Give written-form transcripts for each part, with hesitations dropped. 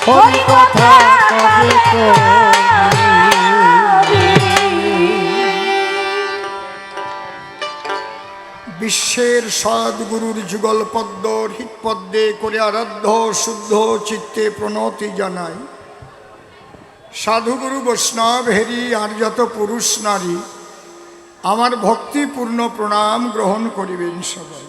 হরি কথা কবে কবি। বিশ্বের সদ্গুরুর যুগল পদ্ম হৃৎপদ্মে করে আরাধ্য শুদ্ধ চিত্তে প্রণতি জানাই। সাধুগুরু বৈষ্ণব হেরি আর যত পুরুষ নারী আমার ভক্তিপূর্ণ প্রণাম গ্রহণ করিবেন সবাই।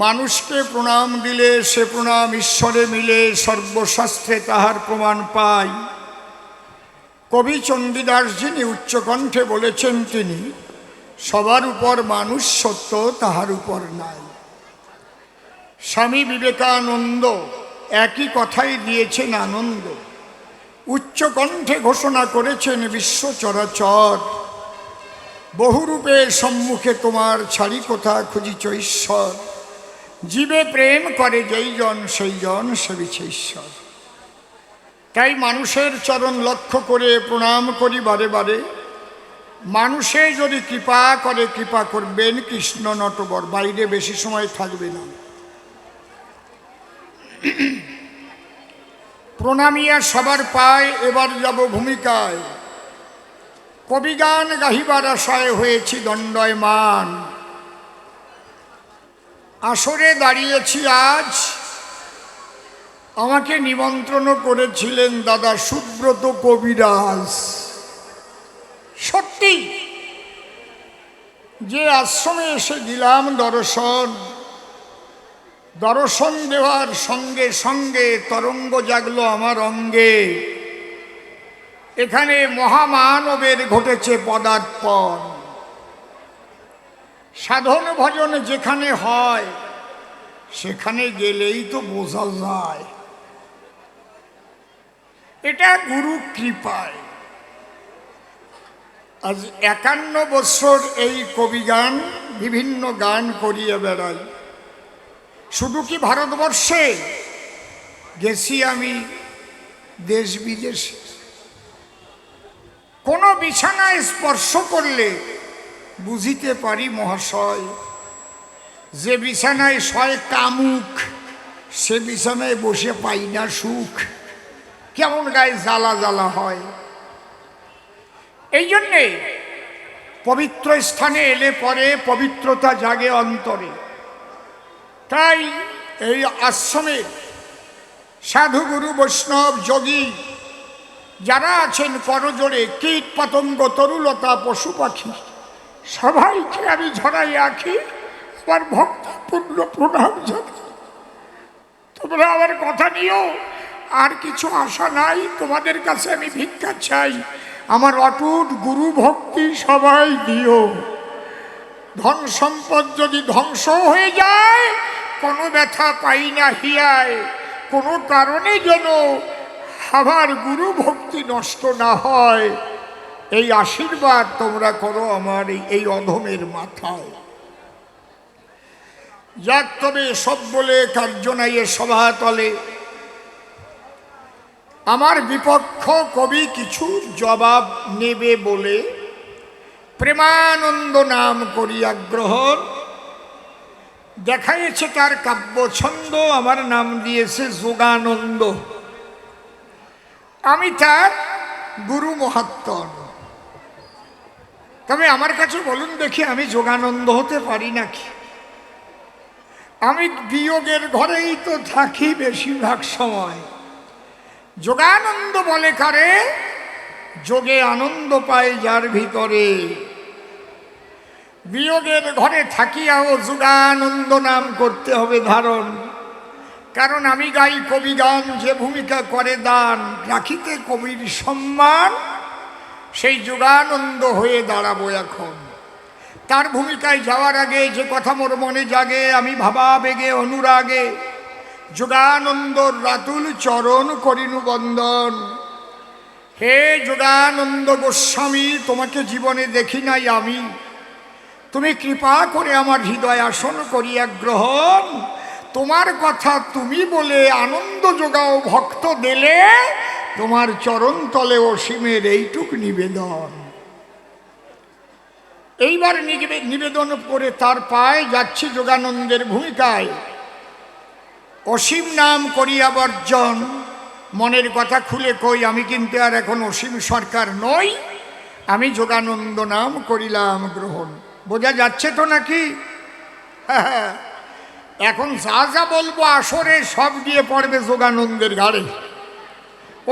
মানুষকে প্রণাম দিলে সে প্রণাম ঈশ্বরে মিলে, সর্বশাস্ত্রে তাহার প্রমাণ পাই। কবি চণ্ডীদাস যিনি উচ্চকণ্ঠে বলেছেন, তিনি সবার উপর মানুষ সত্য, তাহার উপর নাই। স্বামী বিবেকানন্দ একই কথাই দিয়েছেন আনন্দ। উচ্চকণ্ঠে ঘোষণা করেছেন বিশ্ব চরাচর, বহুরূপে সম্মুখে তোমার ছাড়ি কোথা খুঁজিছ ঈশ্বর। জীবে প্রেম করে যেই জন সেই জন সেবিছে ঈশ্বর। তাই মানুষের চরণ লক্ষ্য করে প্রণাম করি বারে বারে। মানুষে যদি কৃপা করে, কৃপা করবেন কৃষ্ণ নটবর, বাইরে বেশি সময় থাকবে না। প্রণামিয়া সবার পায়, এবার যাব ভূমিকায়। কবিগান গাহিবার আশায় হয়েছি দণ্ডায়মান। আসরে দাঁড়িয়েছি আজ, আমাকে নিমন্ত্রণ করেছিলেন দাদা সুব্রত কবিরাজ। সত্যি যে আশ্রমে এসে দিলাম দর্শন, দর্শন দেওয়ার সঙ্গে সঙ্গে তরঙ্গ জাগলো আমার অঙ্গে। এখানে মহামানবের ঘটেছে পদার্পণ। সাধন ভজন যেখানে হয় সেখানে গেলেই তো বোঝা যায় এটা গুরু কৃপায়। আজ 51 বছর এই কবিগান বিভিন্ন গান করিয়ে বেড়াই। শুধু কি ভারতবর্ষে, গেছি আমি দেশ বিদেশে। কোনো বিছানায় স্পর্শ করলে বুঝিতে পারি মহাশয়, যে বিছানায় শয় কামুক সে বিছানায় বসে পাই না সুখ। কেমন গায়ে জ্বালা জ্বালা হয়। এই জন্যে পবিত্র স্থানে এলে পরে পবিত্রতা জাগে অন্তরে। তাই এই আশ্রমে সাধুগুরু বৈষ্ণব যোগী যারা আছেন করজোড়ে, কীট পতঙ্গ তরুলতা পশু পাখি সবাইকে আমি ঝরাই আঁকি আমার ভক্তিপূর্ণ প্রণাম জানাই। তোমরা আমার কথা নিও, আর কিছু আশা নাই। তোমাদের কাছে আমি ভিক্ষা চাই, আমার অটুট গুরু ভক্তি সবাই দিও। ধন সম্পদ যদি ধ্বংস হয়ে যায় কোনো ব্যথা পাই না হিয়ায়। কোনো কারণে যেন আমার গুরু ভক্তি নষ্ট না হয়, এই আশীর্বাদ তোমরা করো আমার এই অধমের মাথায়। যাক, তবে সব বলে কার্য নাই এ সভাতলে। আমার বিপক্ষ কবি কিছু জবাব নেবে বলে প্রেমানন্দ নাম করিয়া গ্রহণ দেখাইছে তার কাব্যছন্দ। আমার নাম দিয়েছে যোগানন্দ। আমি তার গুরু মহাত্মন। তবে আমার কাছে বলুন দেখি, আমি যোগানন্দ হতে পারি নাকি? আমি বিয়োগের ঘরেই তো থাকি বেশিরভাগ সময়। যোগানন্দ বলে কারে? যোগে আনন্দ পায় যার ভিতরে। বিয়োগের ঘরে থাকিয়াও যোগানন্দ নাম করতে হবে ধারণ। কারণ আমি গাই কবিগান, যে ভূমিকা করে দান, রাখিতে কবির সম্মান, সেই যোগানন্দ হয়ে দাঁড়াবো এখন। তার ভূমিকায় যাওয়ার আগে যে কথা মোর মনে জাগে, আমি ভাবাবেগে অনুরাগে যোগানন্দর রাতুল চরণ করিনু বন্দন। হে যোগানন্দ গোস্বামী, তোমাকে জীবনে দেখি নাই আমি, তুমি কৃপা করে আমার হৃদয় আসন করিয়া গ্রহণ। তোমার কথা তুমি বলে আনন্দ যোগাও ভক্ত দিলে, তোমার চরণ তলে অসীমের এইটুক নিবেদন। এইবার নিবেদন করে তার পায়ে যাচ্ছি যোগানন্দের ভূমিকায়। অসীম নাম করিয়া বর্জন, মনের কথা খুলে কই, আমি কিন্তু আর এখন অসীম সরকার নই, আমি যোগানন্দ নাম করিলাম গ্রহণ। বোঝা যাচ্ছে তো নাকি? হ্যাঁ, এখন যা যা বলবো আসরে সব দিয়ে পড়বে যোগানন্দের ঘাড়ে।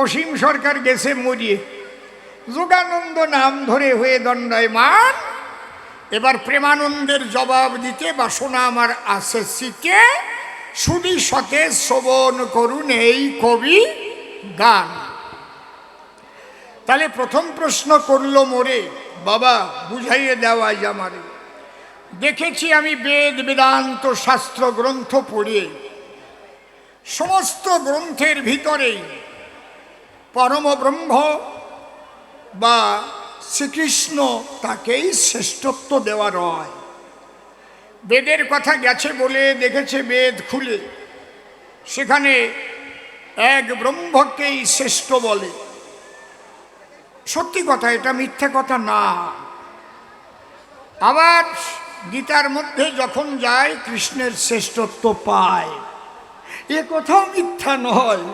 অসীম সরকার গেছে মরিয়ে, যোগানন্দ নাম ধরে হয়ে দণ্ডায়মান। এবার প্রেমানন্দের জবাব দিতে বাসনা আমার আছে সিকে, শুধু সতে শ্রবণ করুন এই কবি গান। তাহলে প্রথম প্রশ্ন করলো মোরে, বাবা বুঝাইয়ে দেওয়াই আমারে। দেখেছি আমি বেদ বেদান্ত শাস্ত্র গ্রন্থ পড়ে, সমস্ত গ্রন্থের ভিতরেই পরম ব্রহ্ম বা শ্রীকৃষ্ণ তাকেই শ্রেষ্ঠত্ব দেওয়া রয়। বেদের কথা গেছে বলে দেখেছে বেদ খুলে, সেখানে এক ব্রহ্মকেই শ্রেষ্ঠ বলে। সত্যি কথা, এটা মিথ্যে কথা না। আবার গীতার মধ্যে যখন যায় কৃষ্ণের শ্রেষ্ঠত্ব পায়, এ কথাও মিথ্যা নয়।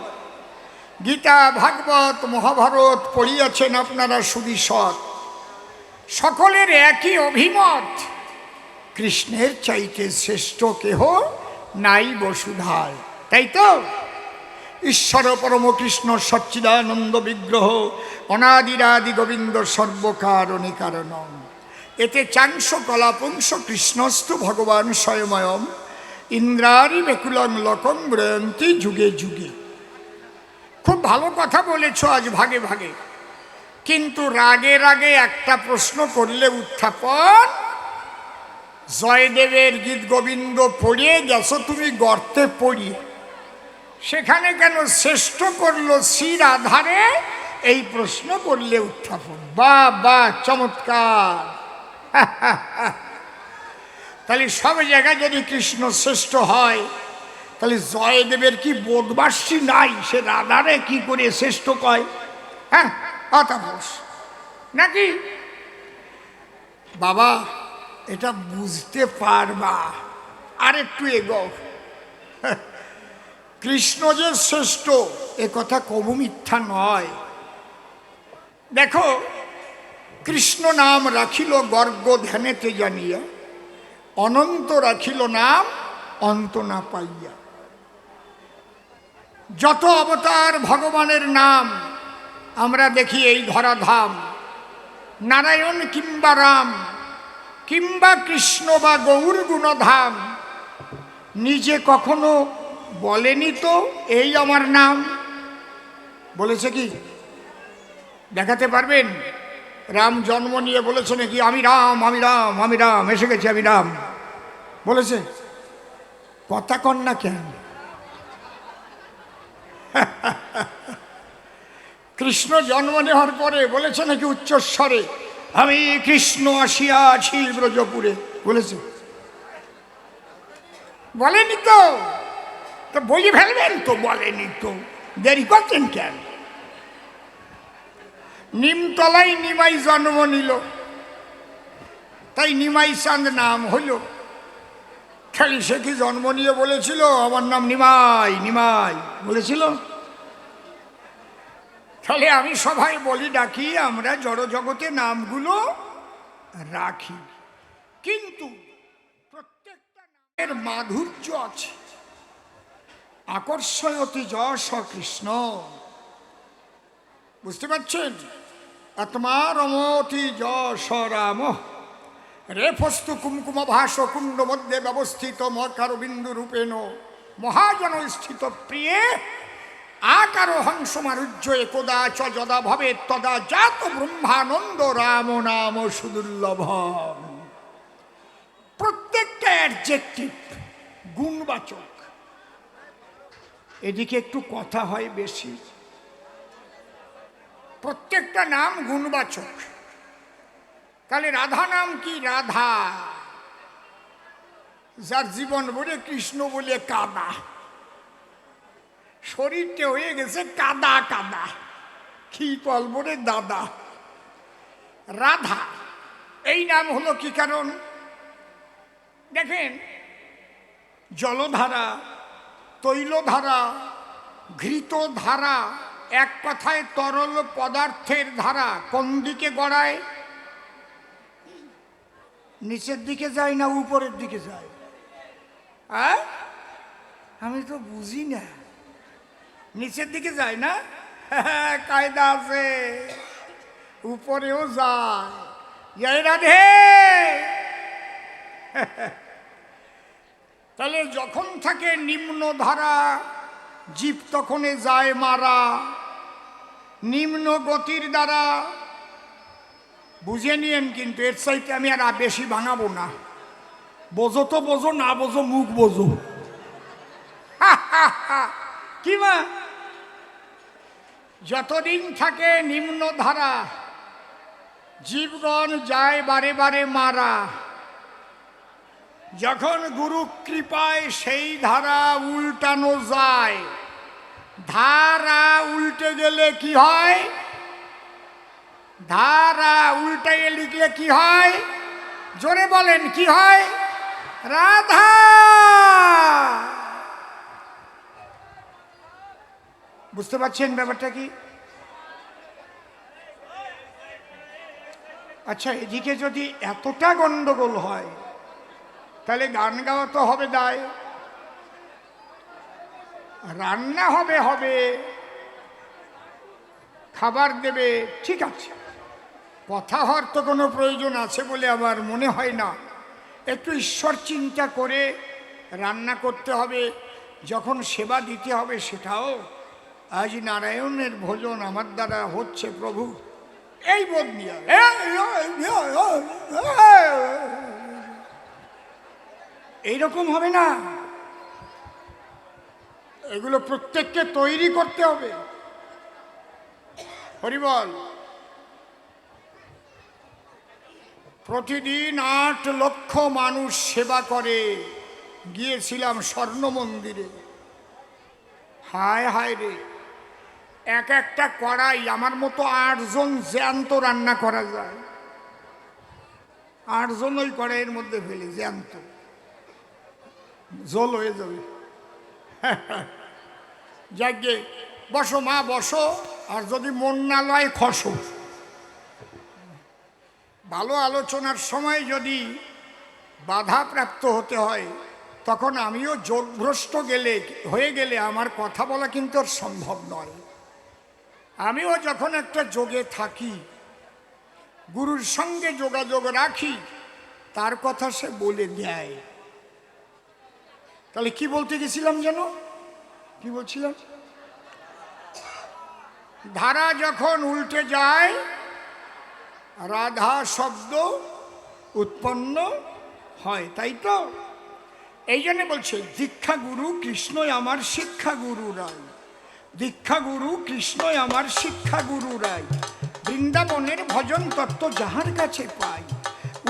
গীতা ভাগবত মহাভারত পড়িয়াছেন আপনারা সুবিশদ, সকলের একই অভিমত, কৃষ্ণের চাইতে শ্রেষ্ঠ কেহ নাই বসুধায়। তাই তো? ঈশ্বর পরম কৃষ্ণ সচ্চিদানন্দ বিগ্রহ, অনাদিরাদি গোবিন্দ সর্বকারণে কারণম, এতে চাংশ কলাপুংস কৃষ্ণস্তু ভগবান স্বয়ময়ম, ইন্দ্রারি বেকুলং লোকং ব্রয়ন্তি যুগে যুগে। খুব ভালো কথা বলেছ আজ ভাগে ভাগে, কিন্তু রাগে রাগে একটা প্রশ্ন করলে উত্থাপন, জয়দেবের গীত গোবিন্দ পড়িয়ে গেছো তুমি গর্তে পড়িয়ে, সেখানে কেন শ্রেষ্ঠ করলো শ্রীর আধারে, এই প্রশ্ন করলে উত্থাপন। বা বা, চমৎকার। তাহলে সব জায়গায় যদি কৃষ্ণ শ্রেষ্ঠ হয়, তাহলে জয়দেবের কি বোধবাসী নাই? সে রাধারে কি করে শ্রেষ্ঠ কয়? হ্যাঁ, অতাপস নাকি? বাবা এটা বুঝতে পারবা, আর একটু এগো। কৃষ্ণ যে শ্রেষ্ঠ এ কথা কবু মিথ্যা নয়। দেখো, কৃষ্ণ নাম রাখিল গর্গ ধ্যানেতে জানিয়া, অনন্ত রাখিল নাম অন্ত না পাইয়া। যত অবতার ভগবানের নাম আমরা দেখি এই ধরাধাম, নারায়ণ কিংবা রাম কিংবা কৃষ্ণ বা গৌর গুণধাম, নিজে কখনো বলেনি তো এই আমার নাম। বলেছে কি? দেখাতে পারবেন? রাম জন্ম নিয়ে বলেছে নাকি আমি রাম আমি রাম আমি রাম এসে গেছি আমি রাম? বলেছে? কথা কন না কেন? কৃষ্ণ জন্ম নেওয়ার পরে বলেছে নাকি উচ্চস্বরে আমি কৃষ্ণ আসিয়াছি ব্রজপুরে? বলেছে? বলেনি তো। তো বলি ফেলবেন তো, বলেনি তো, দেরি করছেন কেন? নিমতলায় নিমাই জন্ম নিল, তাই নিমাই চাঁদ নাম হইল। খালি সে কি জন্ম নিয়ে বলেছিল আমার নাম নিমাই নিমাই? বলেছিল? তাহলে আমি সবাই বলি ডাকি, আমরা জড় জগতে নামগুলো রাখি, কিন্তু প্রত্যেকটা নামের মাধুর্য আছে। আকর্ষয়তি যশ কৃষ্ণ, বুঝতে পারছেন? আত্মা রমতি যশ রাম, রেফস্তু কুমকুম ভাস কুণ্ড মধ্যে ব্যবস্থিত মকার বিন্দু রূপেণ মহাজন স্থিত প্রিয়ে আকার হংসমারুজ্য একদা চ যদা ভবে তদা জাত ব্রহ্মানন্দ রাম নাম সুদুর্লভ। প্রত্যেকটা অ্যাডজেক্টিভ গুণবাচক। এদিকে একটু কথা হয় বেশি। প্রত্যেকটা নাম গুণবাচক। তাহলে রাধা নাম কি? রাধা, যার জীবন বলে কৃষ্ণ বলে কাদা, শরীরটা হয়ে গেছে কাদা কাদা, কি বলে দাদা। রাধা এই নাম হলো কি কারণ? দেখেন, জলধারা তৈলধারা, ঘৃত ধারা, এক কথায় তরল পদার্থের ধারা কোন দিকে গড়ায়? নিচের দিকে যায় না উপরের দিকে যায়? আমি তো বুঝি না। নিচের দিকে যায় না? কায়দা আছে, উপরেও যায়। জয় রাধে। তাহলে যখন থাকে নিম্ন ধারা, জীব তখনে যায় মারা নিম্ন গতির দ্বারা। বুঝে নিয়েন, কিন্তু এর চাইতে আমি আর বেশি ভাঙাবো না। বোঝো তো বোঝো, না বোঝো মুখ বোঝো। কি মা, যতদিন থাকে নিম্ন ধারা, জীবগণ যায় বারে বারে মারা। যখন গুরু কৃপায় সেই ধারা উল্টানো যায়, ধারা উল্টে গেলে কি হয়? ধারা উল্টে লিখলে কি হয়? জোরে বলেন, কি হয়? রাধা। বুঝতে পারছেন ব্যাপারটা কি? আচ্ছা, এদিকে যদি এতটা গন্ডগোল হয়, তাহলে গান গাওয়া তো হবে দায়, রান্না হবে হবে, খাবার দেবে, ঠিক আছে। কথা হওয়ার তো কোনো প্রয়োজন আছে বলে আমার মনে হয় না। একটু ঈশ্বর চিন্তা করে রান্না করতে হবে, যখন সেবা দিতে হবে সেটাও আজ নারায়ণের ভোজন আমার দ্বারা হচ্ছে প্রভু, এই বোধ নিয়ে। এইরকম হবে না, এগুলো প্রত্যেককে তৈরি করতে হবে। হরিবল। প্রতিদিন 8 লক্ষ মানুষ সেবা করে। গিয়েছিলাম স্বর্ণ মন্দিরে, হায় হায় রে, এক একটা কড়াই আমার মতো 8 জন জ্যান্ত রান্না করা যায়। 8 জন ওই কড়াইয়ের মধ্যে ফেলে জ্যান্ত, জল হয়ে যাবে। যাকে বসো মা বসো, আর যদি মন না লয় খসো। ভালো আলোচনার সময় যদি বাধাপ্রাপ্ত হতে হয়, তখন আমিও যোগভ্রষ্ট হয়ে গেলে আমার কথা বলা কিন্তু আর সম্ভব নয়। আমিও যখন একটা যোগে থাকি, গুরুর সঙ্গে যোগাযোগ রাখি, তার কথা সে বলে দেয়। তাহলে কি বলতে গেছিলাম যেন? কি বলছিলাম? ধারা যখন উল্টে যায়, রাধা শব্দ উৎপন্ন হয়, তাই তো? এই জন্য বলছে দীক্ষা গুরু কৃষ্ণই আমার শিক্ষা গুরু রায়। দীক্ষা গুরু কৃষ্ণই আমার শিক্ষা গুরু রায়। বৃন্দাবনের ভজন তত্ত্ব যাহার কাছে পাই।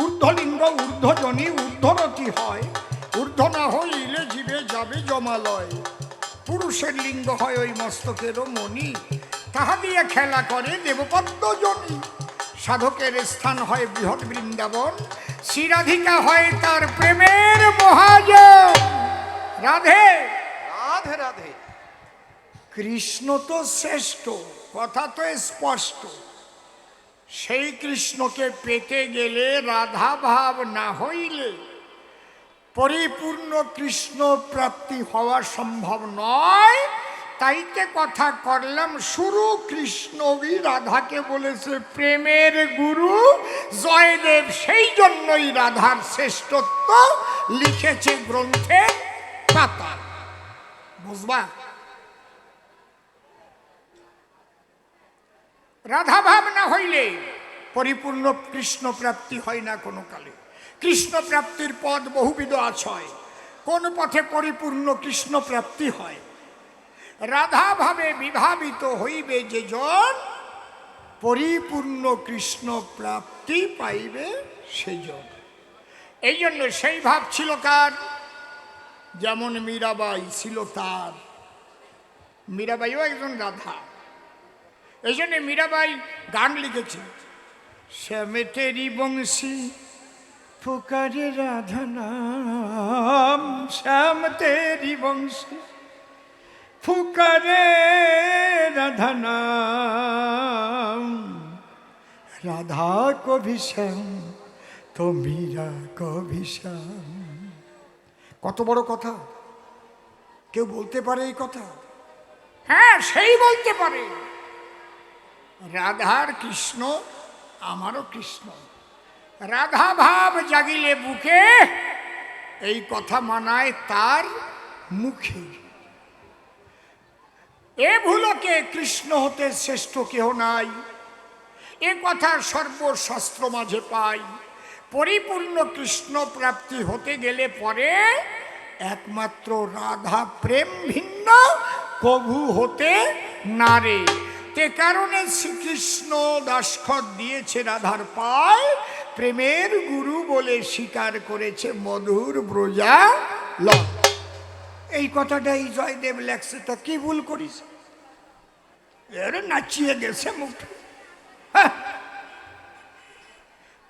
ঊর্ধ্বলিঙ্গ ঊর্ধ্বজনী ঊর্ধ্বরতি হয়। ঊর্ধ্ব না হইলে জীবে যাবে জমালয়। পুরুষের লিঙ্গ হয় ওই মস্তকেরও মণি। তাহা দিয়ে খেলা করে দেবপদ্মজনী। সাধকের স্থান হয় বৃহৎ বৃন্দাবন। শ্রীরাধিকা হয় তার প্রেমের মহাজন। রাধে রাধে রাধে। কৃষ্ণ তো শ্রেষ্ঠ, কথা তো স্পষ্ট। সেই কৃষ্ণকে পেতে গেলে রাধা ভাব না হইলে পরিপূর্ণ কৃষ্ণ প্রাপ্তি হওয়া সম্ভব নয়। তাইতে কথা করলাম শুরু, কৃষ্ণই রাধাকে বলেছে প্রেমের গুরু জয়দেব। সেই জন্যই রাধার শ্রেষ্ঠত্ব লিখেছে গ্রন্থের পাতা। বুঝবা? রাধা ভাব না হইলে পরিপূর্ণ কৃষ্ণ প্রাপ্তি হয় না কোনো কালে। কৃষ্ণ প্রাপ্তির পথ বহুবিধ আছয়। কোন পথে পরিপূর্ণ কৃষ্ণ প্রাপ্তি হয়? রাধা ভাবে বিভাবিত হইবে যে জন, পরিপূর্ণ কৃষ্ণ প্রাপ্তি পাইবে সেজন। এই জন্য সেই ভাব ছিল কার? যেমন মীরাবাই ছিল তার। মীরাবাইও একজন রাধা। এই জন্য মীরাবাই গান লিখেছে, শ্যামে তেরি বংশী পুকারে রাধা নাম। শ্যাম তেরি বংশী ফুকারে রাধা নাম, রাধা কবি শ্যাম তো মীরা কবি শ্যাম। কত বড় কথা! কেউ বলতে পারে এই কথা? হ্যাঁ, সেই বলতে পারে। রাধার কৃষ্ণ, আমারও কৃষ্ণ। রাধা ভাব জাগিলে বুকে, এই কথা মানায় তার মুখে। এ ভুলকে কৃষ্ণ হতে শ্রেষ্ঠ কেহ নাই, এ কথা সর্বশাস্ত্র মাঝে পাই। পরিপূর্ণ কৃষ্ণ প্রাপ্তি হতে গেলে পরে একমাত্র রাধা প্রেম ভিন্ন কভু হতে নারে। তে কারণে শ্রীকৃষ্ণ দাসখত দিয়েছে রাধার পায়, প্রেমের গুরু বলে স্বীকার করেছে মধুর ব্রজা লয়। এই কথাটাই জয়দেব লেখছে, তা কি ভুল করিস? এর নাচিয়ে গেছে মুখ।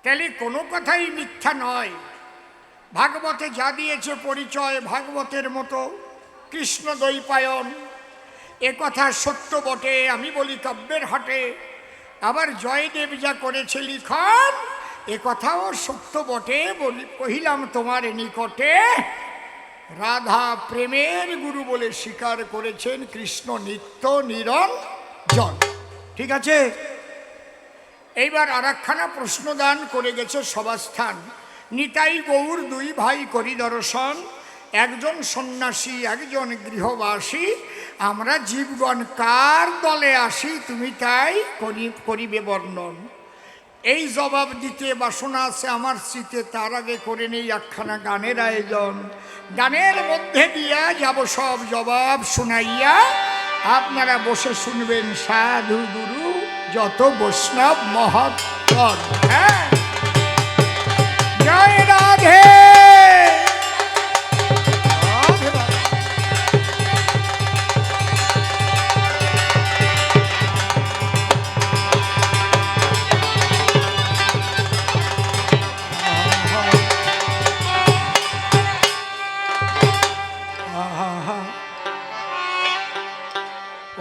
তাহলে কোনো কথাই মিথ্যা নয়। ভাগবতে যা দিয়েছে পরিচয়, ভাগবতের মতো কৃষ্ণ দ্বৈপায়ন, এ কথা সত্য বটে। আমি বলি কাব্যের হাটে। আবার জয়দেব যা করেছে লিখন, এ কথাও সত্য বটে। বলি কহিলাম তোমার নিকটে, রাধা প্রেমের গুরু বলে স্বীকার করেছেন কৃষ্ণ নিত্য নিরঞ্জন। ঠিক আছে? এইবার আর একখানা প্রশ্নদান করে গেছে সভাস্থান। নিতাই গৌর দুই ভাই করি দর্শন, একজন সন্ন্যাসী একজন গৃহবাসী, আমরা জীবগণ কার দলে আসি তুমি তাই করিবে বর্ণন। এই জবাব দিতে বাসনা আছে আমার স্মৃতে, তার আগে করে নেই একখানা গানের আয়োজন। গানের মধ্যে দিয়া যাব সব জবাব শুনাইয়া, আপনারা বসে শুনবেন সাধু গুরু যত বৈষ্ণব মহৎ। হ্যাঁ, জয় রাধে।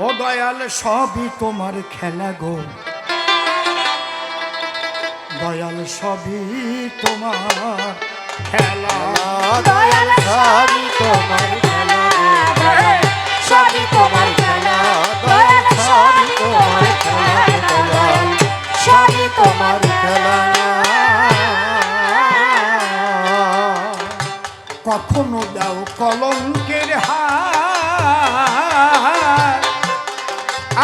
ও দয়াল সবই তোমার খেলা গো, দয়াল সবই তোমার খেলা, দয়াল সবই তোমার খেলা, সবই তোমার খেলা, দয়াল সবই তোমার খেলা, দয়াল সবই তোমার খেলা। কখনো দাও কলঙ্কের হার,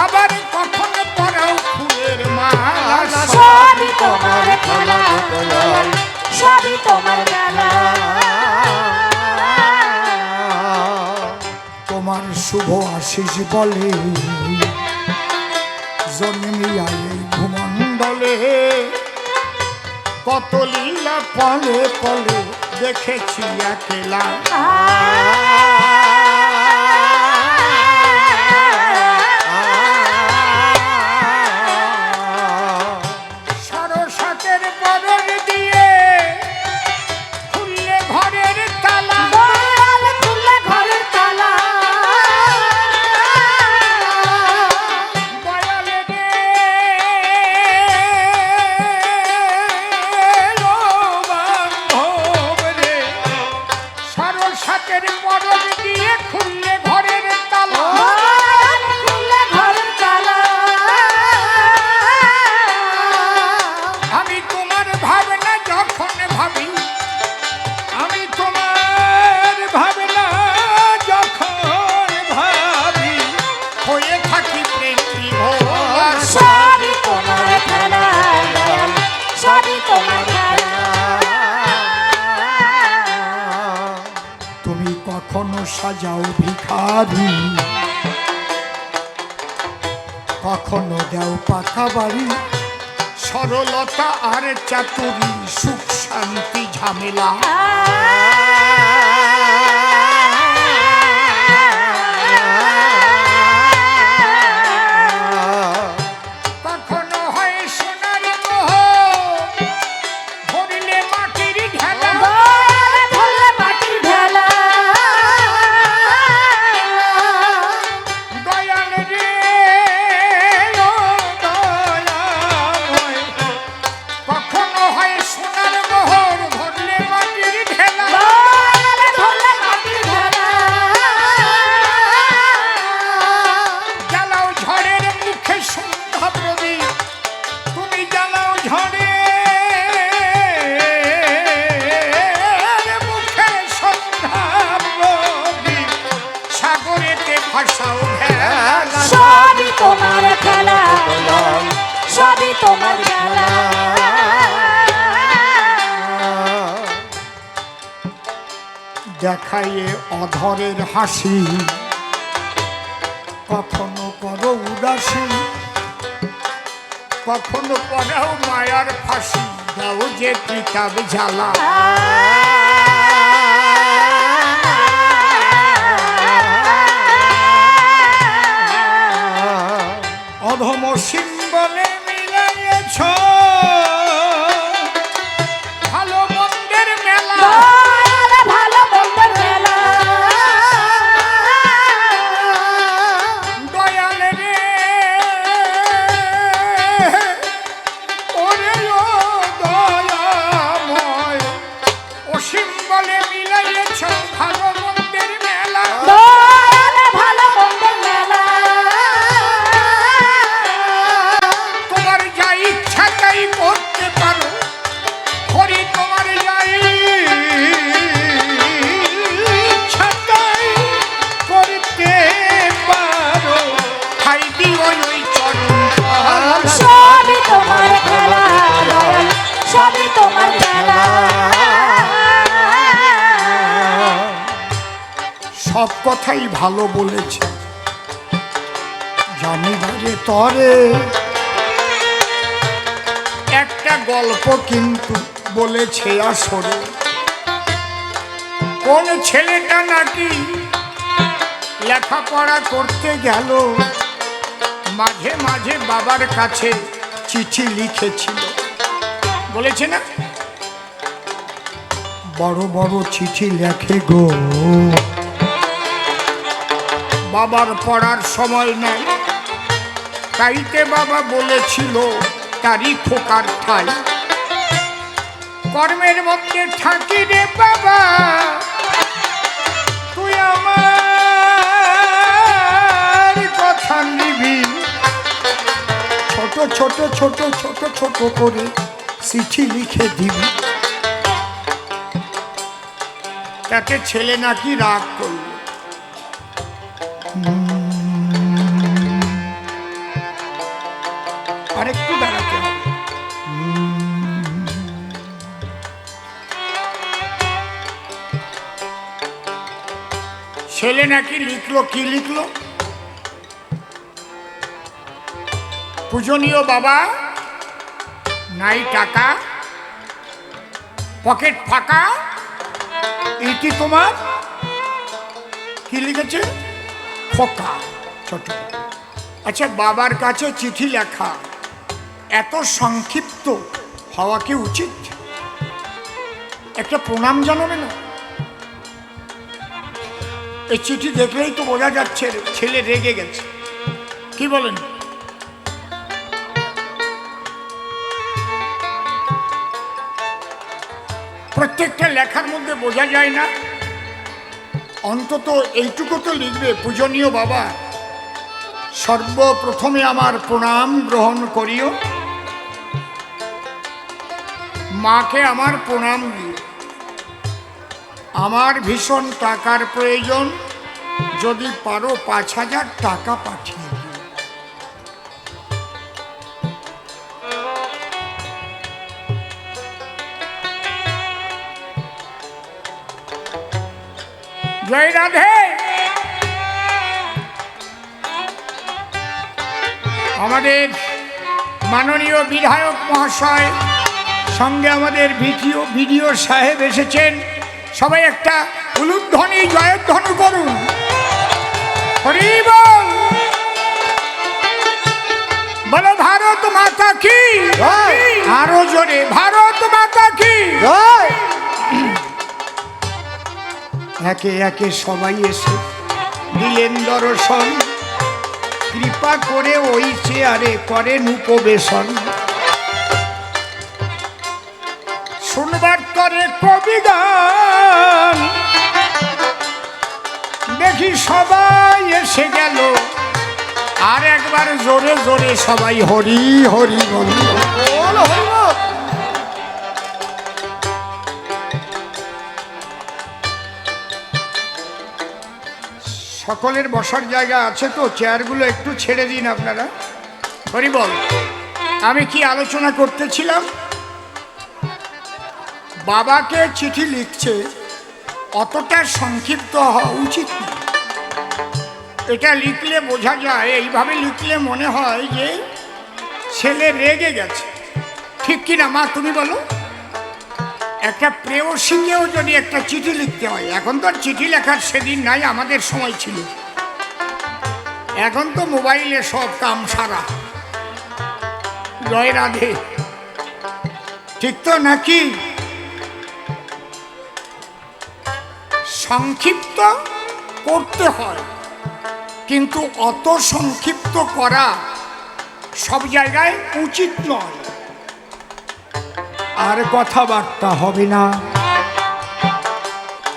আবার কখনো পরাও ফুলের মালা, সবই তোমার খেলা, দয়াল সবই তোমার খেলা। তোমার শুভ আশিস বলে জন্মিয়া এই ভূমণ্ডলে, কত লীলা পলে পলে দেখেছি একলা। সরস্বতের বরণ দিয়ে খুললে ঘরের তালা, খুললে ঘরের তালা, দয়াল রে ও বান্ধব রে, সরস্বতের বরণ দিয়ে খুললে ঘরের তালা, খুললে ঘরের তালা। আমি তোমার ভাবনা যখন ভাবি, আমি তোমার ভাবনা যখন ভাবি, হয়ে থাকি প্রেম বিভোর। সবই তোমার খেলা, দয়াল সবই তোমার খেলা। তুমি কখনো সাজাও ভিখারি, কখনো দেও পাকা বাড়ি, সরলতা আর চাতুরি সুখ শান্তি ঝামেলা। কখনো হয় সোনার মোহ, ধরলে মাটির ঢেলা, ধরলে মাটির ঢেলা, খেলা সবই তোমার খেলা দয়াল সবই তোমার খেলা দেখাইয়ে অধরের হাসি কখনো করো উদাসী কখনো পড়াও মায়ার ফাঁসি দাও যে কিতাব জ্বালা অধম সিম্বলে মিলাইয়েছ ভালো মন্দের মেলা দয়াল ভালো মন্দের মেলা দয়াল রে ওরে ও দয়াময় অসীম বলে মিলাইয়েছ ভালো মন্দের মেলা দয়াল ভালো মন্দের মেলা তোমার যা ইচ্ছা তাই করতে পারো হরি তোমার যাই ইচ্ছা তাই করতে পারো খাই দিও ওই চরণ তল। সবই তোমার খেলা দয়াল সবই তোমার খেলা সব কথাই ভালো বলেছে জানিবারে তরে একটা গল্প কিন্তু বলেছে আসরে কোন ছেলেটা নাকি লেখাপড়া করতে গেল মাঝে মাঝে বাবার কাছে চিঠি লিখেছিল বলেছে না বড় বড় চিঠি লেখে গো বাবার পড়ার সময় নাই তাইতে বাবা বলেছিল তারই খোকার ঠাই কর্মের মধ্যে থাকি রে বাবা তুই আমার কথা নিবি ছোট ছোট ছোট ছোট ছোট করে চিঠি লিখে দিবি তাতে ছেলে নাকি রাগ করল আরেকটু দাঁড়াতে হবে ছেলে নাকি লিখলো কি লিখলো পূজনীয় বাবা নাই টাকা পকেট ফাঁকা এইটি তোমার কি লিখেছে খোকা ছোট আচ্ছা বাবার কাছে চিঠি লেখা এত সংক্ষিপ্ত হওয়া কি উচিত একটা প্রণাম জানাবে না এই চিঠি দেখলেই তো বোঝা যাচ্ছে ছেলে রেগে গেছে কি বলেন প্রত্যেকটা লেখার মধ্যে বোঝা যায় না অন্তত এইটুকু তো লিখবে পূজনীয় বাবা সর্বপ্রথমে আমার প্রণাম গ্রহণ করিও মাকে আমার প্রণাম দিও আমার ভীষণ টাকার প্রয়োজন যদি পারো ৫,০০০ টাকা পাঠিয়ে দিও জয় রাধে আমাদের মাননীয় বিধায়ক মহাশয় সঙ্গে আমাদের ভিডিও সাহেব এসেছেন সবাই একটা উলুধ্বনি জয়ধ্বনি করুন হরি বল বলো ভারত মাতা কি আরো জোরে ভারত মাতা কি একে একে সবাই এসে দিলেন দর্শন কৃপা করে ওই চেয়ারে করেন উপবেশন শুনবার তরে কবি গান দেখি সবাই এসে গেল আর একবার জোরে জোরে সবাই হরি হরি বল সকলের বসার জায়গা আছে তো, চেয়ারগুলো একটু ছেড়ে দিন আপনারা। হরি বল। আমি কি আলোচনা করতেছিলাম? বাবাকে চিঠি লিখছে, অতটা সংক্ষিপ্ত হওয়া উচিত না। এটা লিখলে বোঝা যায়, এইভাবে লিখলে মনে হয় যে ছেলে রেগে গেছে। ঠিক কিনা মা, তুমি বলো? একটা প্রেয়সীকেও যদি একটা চিঠি লিখতে হয়, এখন তো আর চিঠি লেখার সেদিন নাই, আমাদের সময় ছিল। এখন তো মোবাইলে সব কাম সারা। জয় রাধে, ঠিক তো নাকি? সংক্ষিপ্ত করতে হয়, কিন্তু অত সংক্ষিপ্ত করা সব জায়গায় উচিত নয়। আর কথাবার্তা হবে না,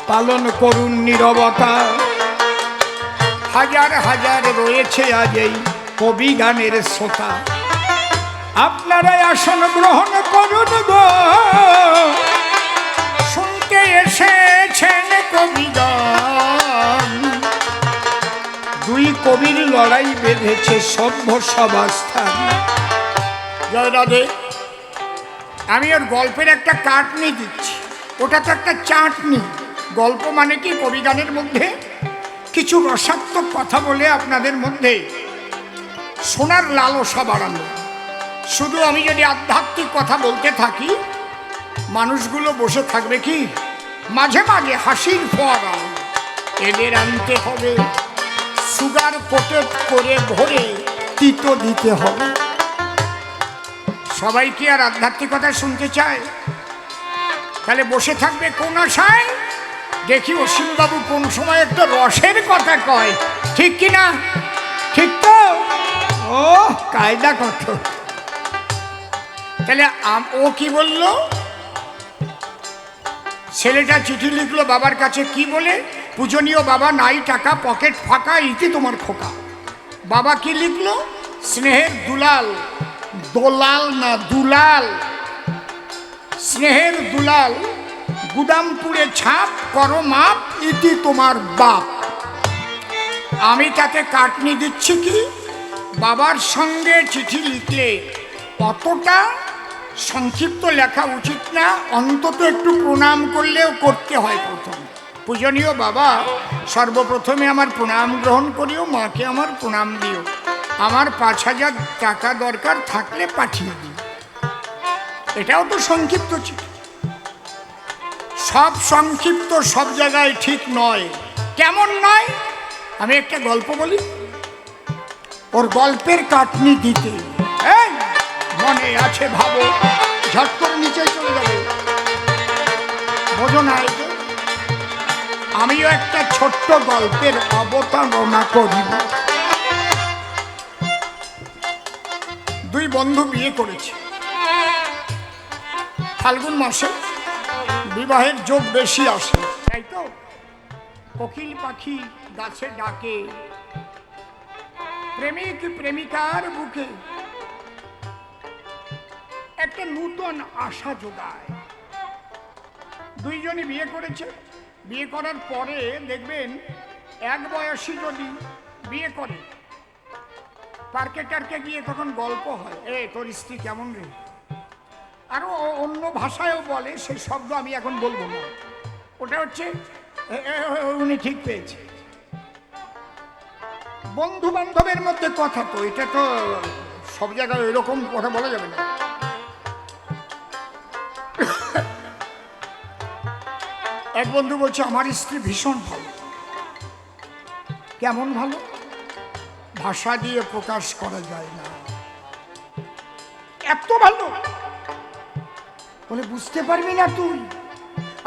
পালন করুন নীরবতা। হাজার হাজার রয়েছে আজ এই কবি গানের শ্রোতা, আপনারাই আসন গ্রহণ করুন গো। শুনতে এসেছেন কবি গান, দুই কবির লড়াই বেঁধেছে সভ্য সভাস্থান। জয় রাধে। আমি ওর গল্পের একটা কাটনি দিচ্ছি, ওটা তো একটা চাটনি। গল্প মানে কি, কবি গানের মধ্যে কিছু রসাত্মক কথা বলে আপনাদের মধ্যে শোনার লালসা বাড়ানো। শুধু আমি যদি আধ্যাত্মিক কথা বলতে থাকি, মানুষগুলো বসে থাকবে কি? মাঝে মাঝে হাসির ফোয়ারা। এদের আনতে হবে, সুগার কোটেড করে ভরে তিতো দিতে হবে। সবাই কি আর আধ্যাত্মিকতা শুনতে চায়? তাহলে বসে থাকবে কোন আশায়? দেখি অসীমবাবু কোন সময় একটা রসের কথা কয়, ঠিক কিনা? ঠিক তো? ও কায়দা কত। তাহলে ও কি বলল? ছেলেটা চিঠি লিখলো বাবার কাছে, কি বলে? পূজনীয় বাবা, নাই টাকা, পকেট ফাঁকা, ইতি তোমার খোকা। বাবা কি লিখলো? স্নেহের দুলাল, দোলাল না দুলাল, স্নেহের দুলাল, গুদামপুরে ছাপ, করো মাপ, ইতি তোমার বাপ। আমি তাতে কাটনি দিচ্ছি কি, বাবার সঙ্গে চিঠি লিখলে অতটা সংক্ষিপ্ত লেখা উচিত না, অন্তত একটু প্রণাম করলেও করতে হয়। প্রথম, পূজনীয় বাবা, সর্বপ্রথমে আমার প্রণাম গ্রহণ করিও, মাকে আমার প্রণাম দিও, আমার 5,000 টাকা দরকার থাকলে পাঠিয়ে দিই। এটাও তো সংক্ষিপ্ত চিঠি। সব সংক্ষিপ্ত সব জায়গায় ঠিক নয়। কেমন নয়? আমি একটা গল্প বলি, ওর গল্পের কাটনি দিতে মনে আছে ভাবো, ঝট করে নিচে চলে যাবে, বোঝো না? আমিও একটা ছোট্ট গল্পের অবতারণা করিব। দুই বন্ধু বিয়ে করেছে। ফাল্গুন মাসে বিবাহের যোগ বেশি আসে, তাই তো? কোকিল পাখি গাছে ডাকে, প্রেমিক প্রেমিকার বুকে একটা নূতন আশা যোগায়। দুইজনই বিয়ে করেছে। বিয়ে করার পরে দেখবেন, এক বয়সী যদি বিয়ে করে, পার্কে টার্কে গিয়ে তখন গল্প হয়, তোর স্ত্রী কেমন রে? আরো অন্য ভাষায়ও বলে, সেই শব্দ আমি এখন বলবো না। ওটা হচ্ছে উনি ঠিক পেয়েছে। বন্ধু বান্ধবের মধ্যে কথা তো, এটা তো সব জায়গায় এরকম কথা বলা যাবে না। এক বন্ধু বলছে, আমার স্ত্রী ভীষণ ভালো। কেমন ভালো? ভাষা দিয়ে প্রকাশ করা যায় না, এত ভালো। বলে, বুঝতে পারবি না তুই?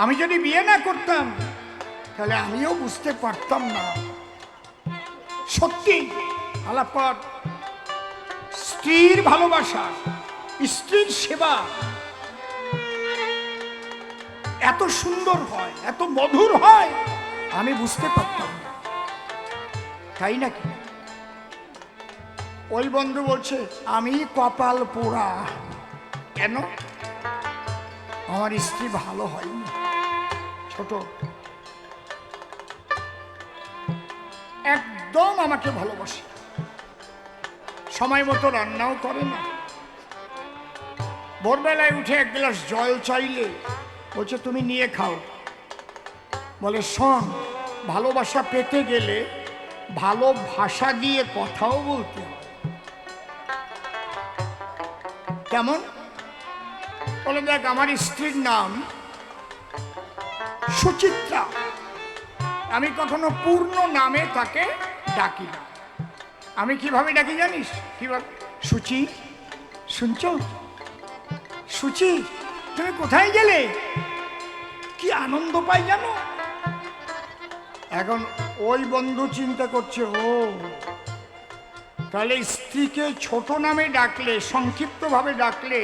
আমি যদি বিয়ে না করতাম তাহলে আমিও বুঝতে পারতাম না। সত্যি আলাপ কর। স্ত্রীর ভালোবাসা, স্ত্রীর সেবা এত সুন্দর হয়, এত মধুর হয়, আমি বুঝতে পারতাম না। তাই নাকি? ওই বন্ধু বলছে, আমি কপাল পোড়া। কেন? আমার স্ত্রী ভালো হয়নি। ছোট এক একদম আমাকে ভালোবাসে, সময় মতো রান্নাও করে না। ভোরবেলায় উঠে এক গ্লাস জল চাইলে বলছে তুমি নিয়ে খাও। বলে শোন, ভালোবাসা পেতে গেলে ভালো ভাষা দিয়ে কথাও বলতে হবে। কেমন? বলে দেখ, আমার স্ত্রীর নাম সুচিত্রা, আমি কখনো পূর্ণ নামে তাকে ডাকি না। আমি কিভাবে ডাকি জানিস? কিভাবে? সুচি, শুনছ? সুচি, তুমি কোথায় গেলে? কি আনন্দ পাই জানো? এখন ওই বন্ধু চিন্তা করছে, ও তাহলে স্ত্রীকে ছোট নামে ডাকলে, সংক্ষিপ্ত ভাবে ডাকলে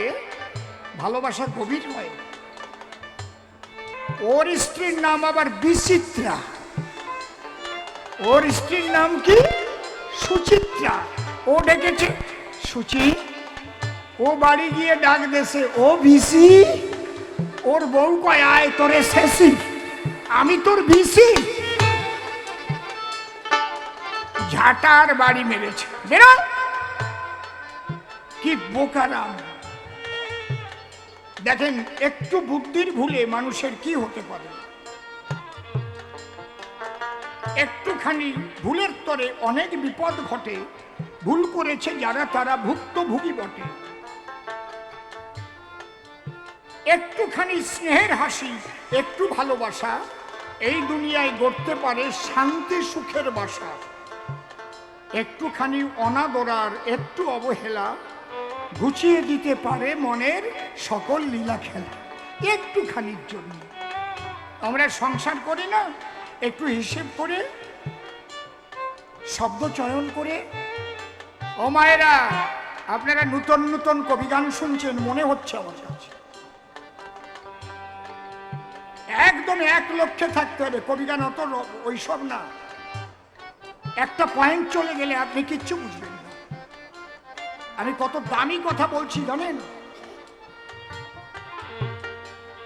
ভালোবাসা গভীর হয়। ওর স্ত্রীর নাম আবার বিচিত্রা, ওর স্ত্রীর নাম কি? সুচিত্রা। ও ডেকেছে সুচি, ও বাড়ি গিয়ে ডাক দেছে, ও বিসি। ওর বউ কয়, আয় তোরে শেষি, আমি তোর বিসি। ঝাঁটার বাড়ি মেরেছে, বেরো। কি বোকারাম! দেখেন, একটু বুদ্ধির ভুলে মানুষের কি হতে পারে। একটুখানি ভুলের তরে অনেক বিপদ ঘটে। ভুল করেছে যারা, তারা ভুক্তভোগী বটে। একটুখানি স্নেহের হাসি, একটু ভালোবাসা এই দুনিয়ায় গড়তে পারে শান্তি সুখের বাসা। একটুখানি অনাদরার, একটু অবহেলা ঘুচিয়ে দিতে পারে মনের সকল লীলা খেলা। একটুখানির জন্য আমরা সংসার করি না, একটু হিসেব করে, শব্দ চয়ন করে। ও মায়েরা, আপনারা নূতন নূতন কবিগান শুনছেন মনে হচ্ছে আমার কাছে। একদম এক লক্ষ্যে থাকতে হবে। কবিগান অত ওইসব না, একটা পয়েন্ট চলে গেলে আপনি কিচ্ছু বুঝবেন না। আমি কত দামি কথা বলছি জানেন?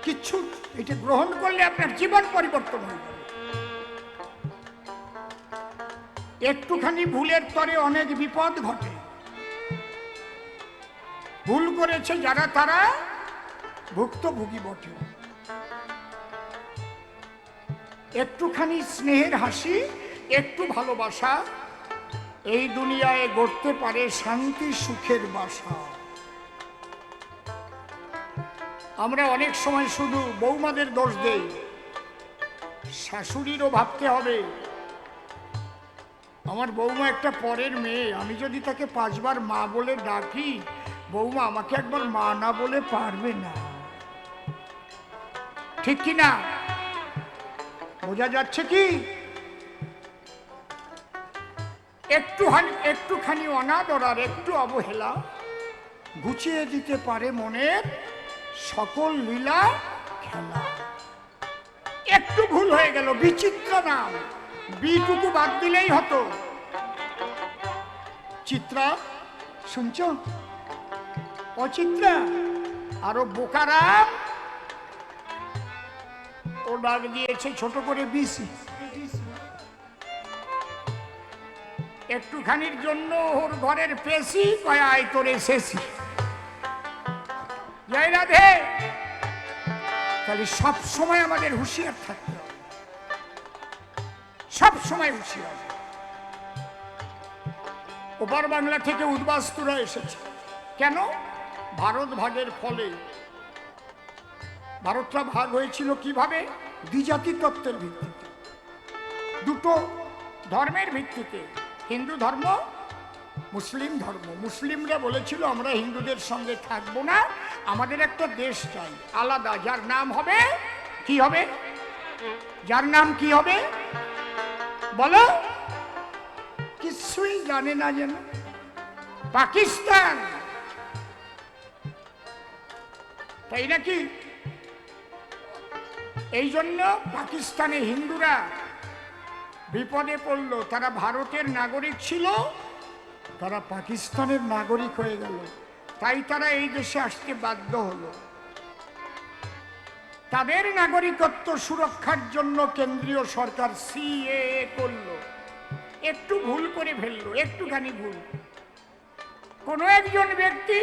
কিচ্ছু, এটা গ্রহণ করলে আপনার জীবন পরিবর্তন হয়ে যাবে। একটুখানি ভুলের তরে অনেক বিপদ ঘটে। ভুল করেছে যারা, তারা ভুক্তভোগী বটে। একটুখানি স্নেহের হাসি, একটু ভালোবাসা এই দুনিয়ায় গড়তে পারে শান্তি সুখের বাসা। আমরা অনেক সময় শুধু বৌমাদের দোষ দেই, শাশুড়িরও ভাবতে হবে। আমার বৌমা একটা পরের মেয়ে, আমি যদি তাকে 5 বার মা বলে ডাকি, বৌমা আমাকে একবার মা না বলে পারবে না। ঠিক কি না? বোঝা যাচ্ছে কি? একটুখানি অনাদর আর একটু অবহেলা গুছিয়ে দিতে পারে মনের সকল লীলা খেলা। একটু ভুল হয়ে গেল, বিচিত্র নাম, বিটুকু বাদ দিলেই হতো। চিত্রা, শুনছ? অচিত্রা। আরো বোকারা ও ডাক দিয়েছে ছোট করে বিসি। একটুখানির জন্য ওর ঘরের পেশি কয়, আয় তোরে শেষি। জয় রাধে। তাহলে সব সময় আমাদের হুঁশিয়ার থাকতে হবে, সব সময় হুঁশিয়ার। ওপার বাংলা থেকে উদ্বাস্তুরা এসেছে। কেন? ভারত ভাগের ফলে। ভারতটা ভাগ হয়েছিল কিভাবে? দ্বিজাতি তত্ত্বের ভিত্তিতে, দুটো ধর্মের ভিত্তিতে, হিন্দু ধর্ম, মুসলিম ধর্ম। মুসলিমরা বলেছিল আমরা হিন্দুদের সঙ্গে থাকবো না, আমাদের একটা দেশ চাই আলাদা, যার নাম হবে কি হবে? যার নাম কি হবে বলো? কিছুই জানে না যেন। পাকিস্তান, তাই নাকি? এই জন্য পাকিস্তানে হিন্দুরা বিপদে পড়ল। তারা ভারতের নাগরিক ছিল, তারা পাকিস্তানের নাগরিক হয়ে গেল। তাই তারা এই দেশে আসতে বাধ্য হলো। তাদের নাগরিকত্ব সুরক্ষার জন্য কেন্দ্রীয় সরকার সিএএ করলো। একটু ভুল করে ফেললো, একটুখানি ভুল। কোনো একজন ব্যক্তি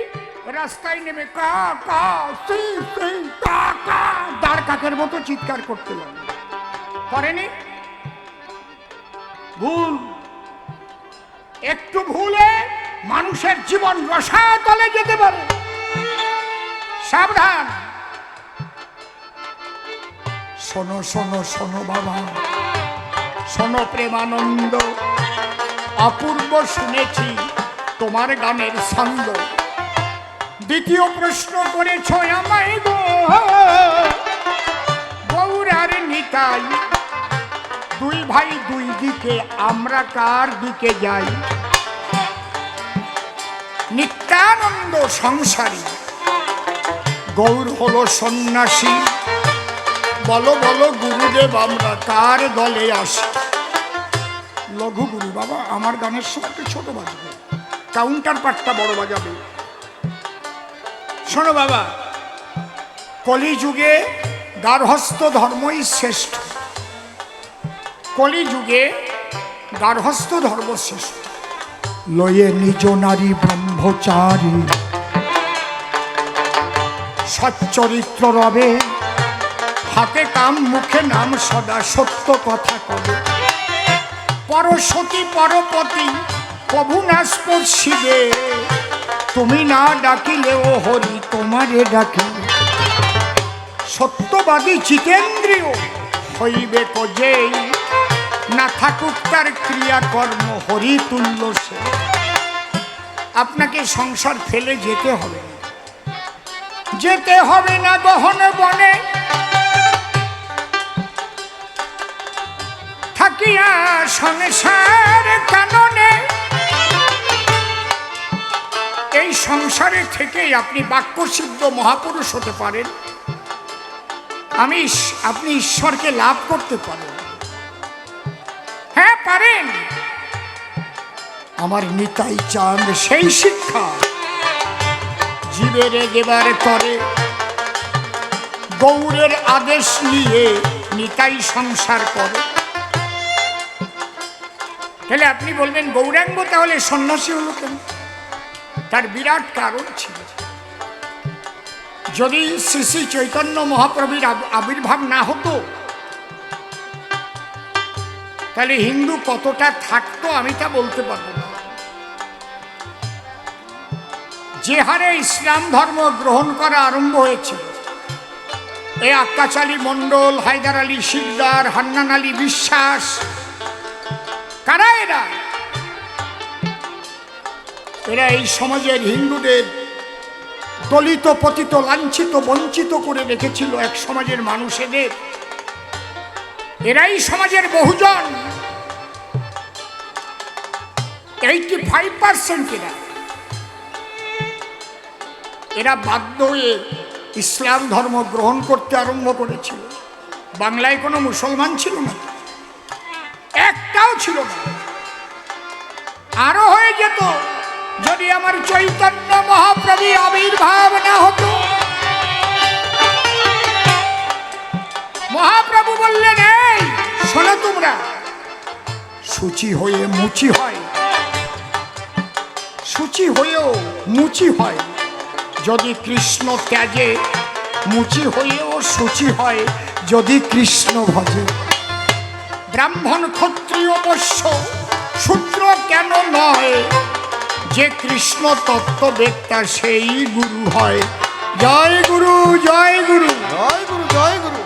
রাস্তায় নেমে কা কা সি সি কা কা দাঁড় কাকের মতো চিৎকার করতে লাগলো। করেনি? ভুল। একটু ভুলে মানুষের জীবন রসাতলে যেতে পারে, সাবধান। শোনো শোনো শোনো বাবা, শোনো প্রেমানন্দ, অপূর্ব শুনেছি তোমার গানের ছন্দ। দ্বিতীয় প্রশ্ন করেছ আমায় গো, গৌর আর নিতাই দুই ভাই দুই দিকে, আমরা কার দিকে যাই? নিত্যানন্দ সংসারী, গৌর হলো সন্ন্যাসী। বলো বলো গুরুদেব, আমরা কার দলে আসি? লঘু গুরু বাবা, আমার গানের সময় একটু ছোট বাজবে, কাউন্টার পার্টটা বড় বাজাবে। শোনো বাবা, কলিযুগে গার্হস্থ্য ধর্মই শ্রেষ্ঠ। কলিযুগে গার্হস্থ্য ধর্ম শ্রেষ্ঠ। লয়ে নিজ নারী ব্রহ্মচারী, সচ্চরিত্র রবে, হাতে কাম মুখে নাম, সদা সত্য কথা কবে। পরসতী পরপতি প্রভু না স্পর্শিবে, তুমি না ডাকিলে ও হরি তোমারে ডাকে। সত্যবাদী জিতেন্দ্রিয় হইবে কজেই, না থাকুক তার ক্রিয়াকর্ম হরি তুল্য সে। আপনাকে সংসার ফেলে যেতে হবে, যেতে হবে না গহন বনে, থাকিয়া সংসার কাননে। এই সংসারে থেকেই আপনি বাক্যসিদ্ধ মহাপুরুষ হতে পারেন। আপনি ঈশ্বরকে লাভ করতে পারেন। হ্যাঁ পারেন। আমার নিতাই চাঁদ সেই শিক্ষা জীবেরে দেবার তরে, গৌরের আদেশ নিয়ে নিতাই সংসার করে। তাহলে আপনি বলবেন গৌরাঙ্গ তাহলে সন্ন্যাসী হলো কেন? তার বিরাট কারণ ছিল। যদি শ্রী শ্রী চৈতন্য মহাপ্রভুর আবির্ভাব না হতো, তাহলে হিন্দু কতটা থাকতো আমি তা বলতে পারবো না। যে হারে ইসলাম ধর্ম গ্রহণ করা আরম্ভ হয়েছিল, এই আক্কাস আলী মণ্ডল, হায়দার আলী শিকদার, হান্নান আলী বিশ্বাস, কারা এরা? এরা এই সমাজের হিন্দুদের দলিত পতিত লাঞ্ছিত বঞ্চিত করে রেখেছিল এক সমাজের মানুষেদের। এরাই সমাজের বহুজন, 85% এরা বাধ্য হয়ে ইসলাম ধর্ম গ্রহণ করতে আরম্ভ করেছিল। বাংলায় কোনো মুসলমান ছিল না, একটাও ছিল না। আরো হয়ে যেত যদি আমার চৈতন্য মহাপ্রভু আবির্ভাব না হতো। মহাপ্রভু বললেন, এই শোনো তোমরা, সূচি হয়ে মুচি হয়, সূচি হয়েও মুচি হয়। যদি কৃষ্ণ ত্যাজে, মুচি হয়েও সূচি হয় যদি কৃষ্ণ ভজে। ব্রাহ্মণ ক্ষত্রিয় বৈশ্য শূদ্র কেন নয়, যে কৃষ্ণ তত্ত্ব বেক্তা সেই গুরু হয়। জয় গুরু জয় গুরু জয় গুরু জয় গুরু।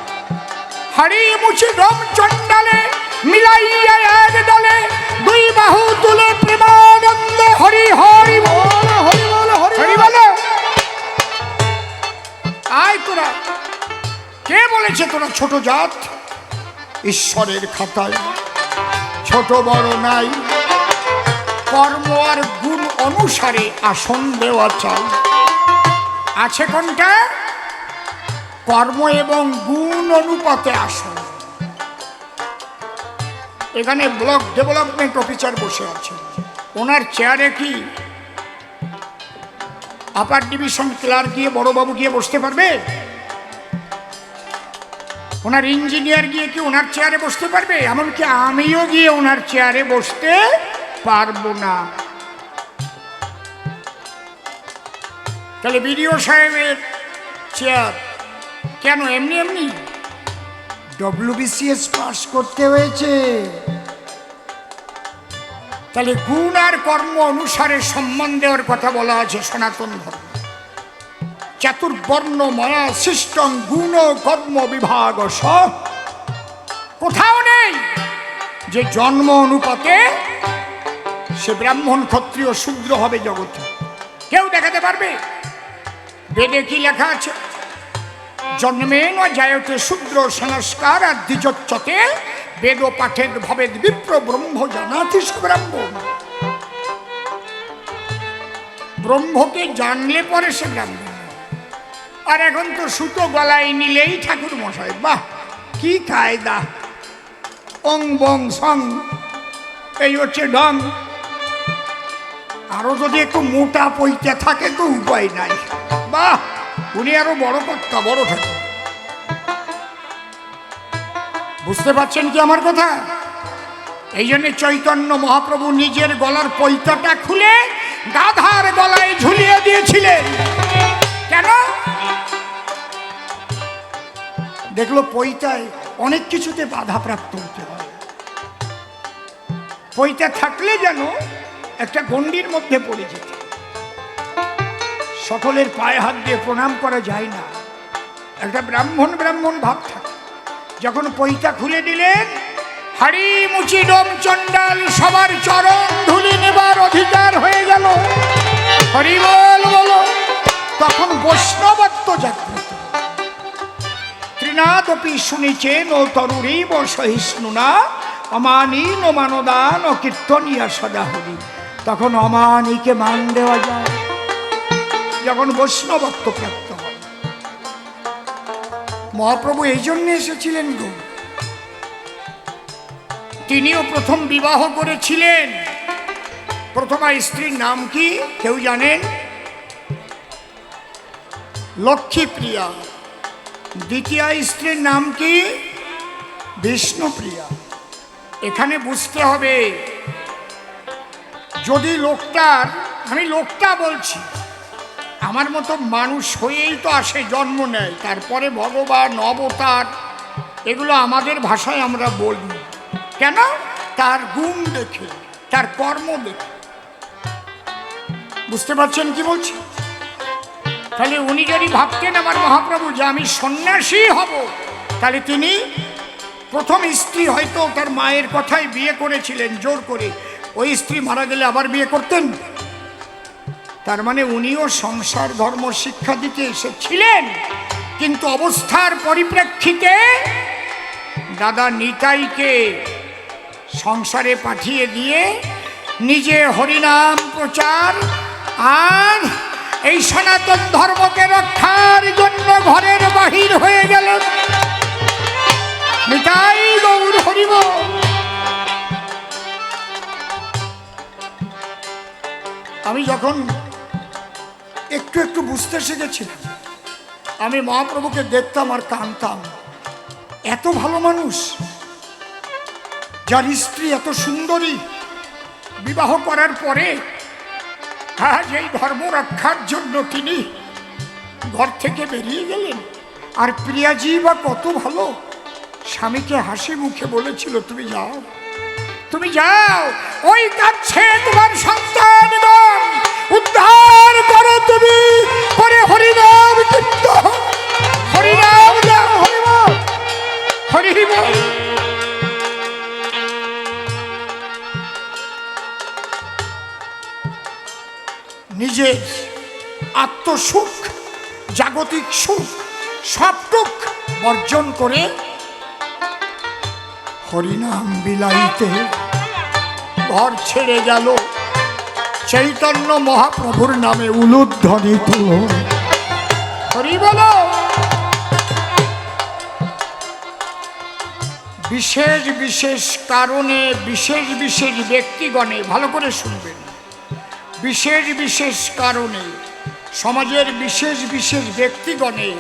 হরি মুচি রম চণ্ডালে, মিলাইয়া এক দলে, দুই বাহু তুলে প্রেমানন্দে হরি হরি বল, হরি বল, হরি বল। আয় তোরা, কে বলেছে তোরা ছোট জাত? ঈশ্বরের খাতায় ছোট বড় নাই, কর্ম আর গুণ অনুসারে আসন দেওয়া চাই। আছে কোনটা? কর্ম এবং গুণ অনুপাতে আসন। এখানে ব্লক ডেভেলপমেন্ট অফিসার বসে আছে, ওনার চেয়ারে কি আপার ডিভিশন ক্লার্ক গিয়ে বড়বাবু গিয়ে বসতে পারবে? ওনার ইঞ্জিনিয়ার গিয়ে কি ওনার চেয়ারে বসতে পারবে? এমনকি আমিও গিয়ে ওনার চেয়ারে বসতে পারবো না। তাহলে বিডিও সাহেবের চেয়ার কেন? এমনি এমনি WBCS পাস করতে হয়েছে। তাহলে গুণ আর কর্ম অনুসারে সম্মান দেওয়ার কথা বলা আছে সনাতন ধর্ম। চাতুর্বর্ণ মায়া সৃষ্টং গুণ কর্ম বিভাগ, কোথাও নেই যে জন্ম অনুপাতে সে ব্রাহ্মণ ক্ষত্রিয় শূদ্র হবে জগতে। কেউ দেখাতে পারবে? বেদে কি লেখা আছে? জন্মেন জায়তে শূদ্র সংস্কার আর দ্বিজোচ্চতে বেদ পাঠের ভবেদ বিপ্র ব্রহ্ম জানাতি ব্রাহ্মণ। ব্রহ্মকে জানলে পরে সে ব্রাহ্মণ। আর এখন তো সুতো গলায় নিলেই ঠাকুর মশাই, বাহ কি কায়দা! অং বং সং, এই হচ্ছে ডং। আরো যদি একটু মোটা পইতে থাকে তো উপায় নাই। বাহ, উনি আরো বড় কর্তা, বড় ঠাকুর। বুঝতে পারছেন কি আমার কথা? এই জন্য চৈতন্য মহাপ্রভু নিজের গলার পৈতাটা খুলে গাধার গলায় ঝুলিয়ে দিয়েছিলেন। কেন? দেখলো পৈতায় অনেক কিছুতে বাধাপ্রাপ্ত হতে হয়। পৈতা থাকলে যেন একটা গণ্ডির মধ্যে পড়ে যেত। সকলের পায়ে হাত দিয়ে প্রণাম করা যায় না, একটা ব্রাহ্মণ ব্রাহ্মণ ভাব থাকে। যখন পৈতা খুলে দিলেন, হাড়ি মুচি ডোম চণ্ডাল সবার চরণ ধুলি নেবার অধিকার হয়ে গেল। হরি বল বলো। তখন বৈষ্ণবত্ব জাগ্রত। ত্রিনাদপি শুনিছেন ও তরুরীব সহিষ্ণুনা অমানীন মানদান ও কীর্তনিয়া সদা হরি। তখন অমানীকে মান দেওয়া যায় যখন বৈষ্ণবত্ব প্রাপ্ত হয়। মহাপ্রভু এই জন্য এসেছিলেন গো। তিনিও প্রথম বিবাহ করেছিলেন। প্রথমা স্ত্রীর নাম কি কেউ জানেন? লক্ষ্মীপ্রিয়া। দ্বিতীয় স্ত্রীর নাম কি? বিষ্ণুপ্রিয়া। এখানে বুঝতে হবে, যদি লোকটার, আমি লোকটা বলছি, আমার মতো মানুষ হয়েই তো আসে, জন্ম নেয়, তারপরে ভগবান অবতার, এগুলো আমাদের ভাষায় আমরা বলি। কেন? তার গুণ দেখে, তার কর্ম দেখে। বুঝতে পারছেন কি বলছি? তাহলে উনি যদি ভাবতেন আমার মহাপ্রভু যে আমি সন্ন্যাসী হব, তাহলে তিনি প্রথম স্ত্রী হয়তো তার মায়ের কথাই বিয়ে করেছিলেন জোর করে। ওই স্ত্রী মারা গেলে আবার বিয়ে করতেন। তার মানে উনিও সংসার ধর্ম শিক্ষা দিতে এসেছিলেন, কিন্তু অবস্থার পরিপ্রেক্ষিতে দাদা নিতাইকে সংসারে পাঠিয়ে দিয়ে নিজে হরিনাম প্রচার আর এই সনাতন ধর্মকে রক্ষার জন্য ঘরের বাহির হয়ে গেলেন। নিতাই গৌর হরিব। আমি যখন একটু একটু বুঝতে শিখেছিলাম, আমি মহাপ্রভুকে দেখতাম আর কাঁদতাম। এত ভালো মানুষ, যার স্ত্রী এত সুন্দরী, বিবাহ করার পরে আজ এই ধর্ম রক্ষার জন্য তিনি ঘর থেকে বেরিয়ে গেলেন। আর প্রিয়াজি বা কত ভালো, স্বামীকে হাসি মুখে বলেছিল তুমি যাও, তুমি যাও, ওই কাছে তোমার সন্তানগণ উদ্ধার করো তুমি, করে হরিনাম কীর্তন, হরিনাম দাও, হরিবল হরিবল। নিজের আত্মসুখ, জাগতিক সুখ সবটুক বর্জন করে হরিনাম বিলাইতে ঘর ছেড়ে গেল। চৈতন্য মহাপ্রভুর নামে উলুধ্বনি তুল হরি বলো। বিশেষ বিশেষ কারণে বিশেষ বিশেষ ব্যক্তিগণে, ভালো করে শুনবেন, বিশেষ বিশেষ কারণে সমাজের বিশেষ বিশেষ ব্যক্তিগণে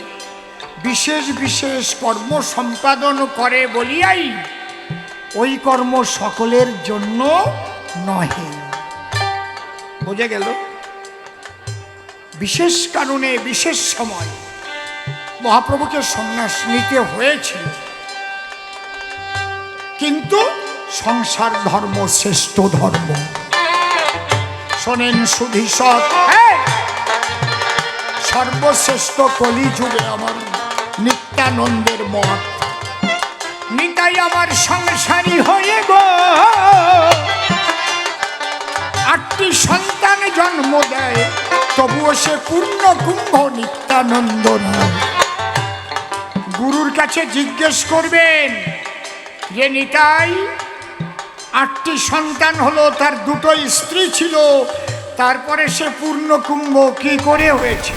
বিশেষ বিশেষ কর্ম সম্পাদন করে বলিয়াই ওই কর্ম সকলের জন্য নহে। বোঝা গেল? বিশেষ কারণে বিশেষ সময় মহাপ্রভুকে সন্ন্যাস নিতে হয়েছিল, কিন্তু সংসার ধর্ম শ্রেষ্ঠ ধর্ম। শোনেন সুধীশ্বর, সর্বশ্রেষ্ঠ কলিযুগে আমার নিত্যানন্দের মত, নিতাই আমার সংসারী হয়ে গো 8টি সন্তান জন্ম দেয়, তবুও সে পূর্ণ কুম্ভ নিত্যানন্দ নয়। গুরুর কাছে জিজ্ঞেস করবেন যে নিতাই 8টি সন্তান হলো, তার 2টো স্ত্রী ছিল, তারপরে সে পূর্ণ কুম্ভ কি করে হয়েছে?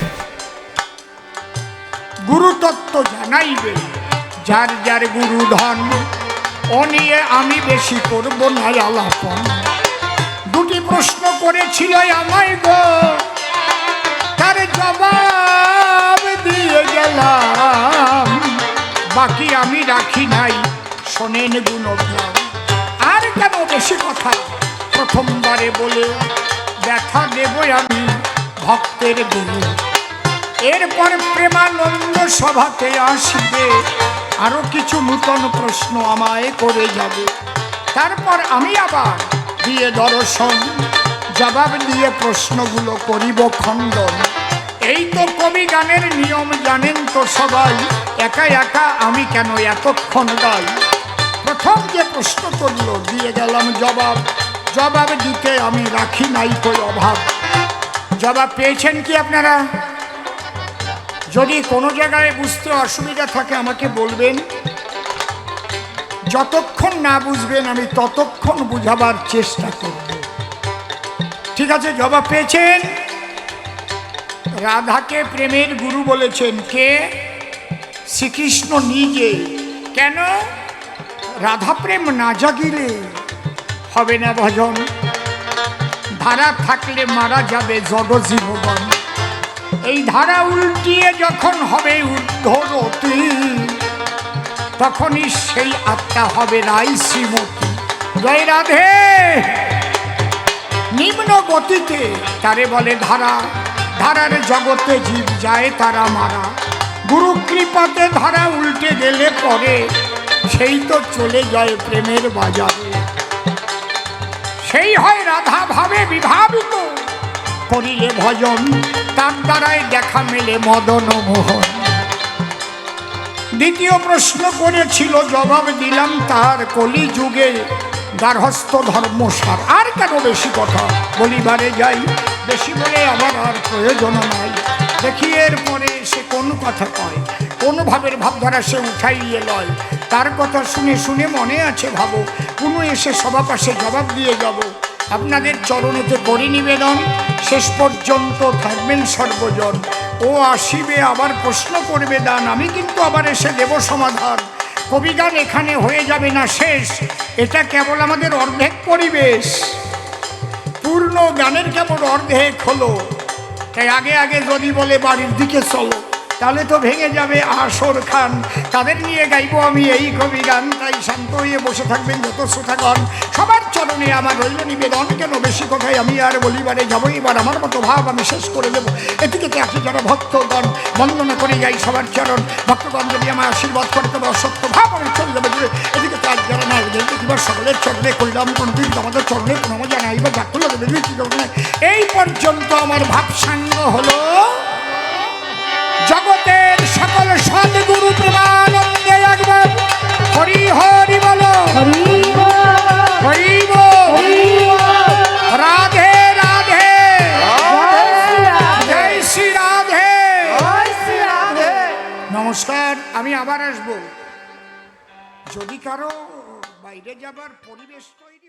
গুরু তত্ত্ব জানাইবে, যার যার গুরু ধন, ও নিয়ে আমি বেশি করব না আলাপন। 2টি প্রশ্ন করেছিল আমায় গো, তার জবাব দিয়ে গেলাম, বাকি আমি রাখি নাই। শোনেন গুণগ্রাম, আর কেন বেশি কথা? প্রথমবারে বলে ব্যথা দেব আমি ভক্তের গুরু, এরপর প্রেমানন্দ সভাতে আসবে, আরো কিছু নূতন প্রশ্ন আমায় করে যাবে, তারপর আমি আবার দিয়ে দর্শন, জবাব দিয়ে প্রশ্নগুলো করিব খণ্ডন। এই তো কবি গানের নিয়ম, জানেন তো সবাই, একা একা আমি কেন এতক্ষণ গাই? প্রথম যে প্রশ্ন করল দিয়ে গেলাম জবাব, জবাব দিতে আমি রাখি নাই কই অভাব। জবাব পেয়েছেন কি আপনারা? যদি কোনো জায়গায় বুঝতে অসুবিধা থাকে আমাকে বলবেন, যতক্ষণ না বুঝবেন আমি ততক্ষণ বুঝাবার চেষ্টা করব। ঠিক আছে? জবাব পেয়েছেন? রাধাকে প্রেমের গুরু বলেছেন কে? শ্রীকৃষ্ণ নিজে। কেন? রাধা প্রেম না জাগিলে হবে না ভজন, ধারা থাকলে মারা যাবে জগজীবন। এই ধারা উল্টিয়ে যখন হবে ঊর্ধ্বগতি, তখনই সেই আত্মা হবে রাই শ্রীমতী। জয় রাধে। নিম্ন গতিতে তারে বলে ধারা, ধারার জগতে জীব যায় তারা মারা। গুরু কৃপাতে ধারা উল্টে গেলে পরে সেই তো চলে যায় প্রেমের বাজারে, সেই হয় রাধা ভাবে বিভাবিত, করিলে ভজন তার দ্বারাই দেখা মেলে মদন মোহন। দ্বিতীয় প্রশ্ন করেছিল, জবাব দিলাম তার, কলিযুগে গার্হস্থ ধর্মসার। আর কেন বেশি কথা বলিবারে যাই, বেশি বলে আমার আর প্রয়োজন নাই। দেখি এরপরে সে কোন কথা কয়, কোন ভাবের ভাবধারা সে উঠাইয়ে লয়। তার কথা শুনে শুনে মনে আছে ভাবো, কোনো এসে সভা পাশে জবাব দিয়ে যাব। আপনাদের চরণেতে করি নিবেদন, শেষ পর্যন্ত থাকবেন সর্বজন। ও আসিবে আবার প্রশ্ন করবে দান, আমি কিন্তু আবার এসে দেব সমাধান। কবিগান এখানে হয়ে যাবে না শেষ, এটা কেবল আমাদের অর্ধেক পরিবেশ। পূর্ণ গানের কেবল অর্ধেক হলো। তাই আগে আগে যদি বলে বাড়ির দিকে চলো, তাহলে তো ভেঙে যাবে আসর খান। তাদের নিয়ে গাইবো আমি এই কবি গান, তাই শান্ত হয়ে বসে থাকবেন যত শ্রোতাগণ। সবার চরণে আমার রইল নিবেদন, কেন বেশি কথাই আমি আর বলিবারে যাবো। এবার আমার মতো ভাব আমি শেষ করে দেবো। এদিকে আছে যারা ভক্তগণ, বন্দনা করে যাই সবার চরণ। ভক্তগণ যদি আমার আশীর্বাদ করে তবে অসত্য ভাব আমি চলে যাবে দূরে। এদিকে কাজ যারা না এবার সকলের চরণে করলাম কোনদিন আমাদের চরণে কোনো জানাই বা যা করলো দেবে কি করবে। এই পর্যন্ত আমার ভাব সাঙ্গ হলো। জগতের সকল সদ্গুরু প্রেমানন্দে একবার হরি হরি বলো, হরি বল, রাধে রাধে, জয় শ্রী রাধে। নমস্কার, আমি আবার আসবো। যদি কারো বাইরে যাবার পরিবেশ তৈরি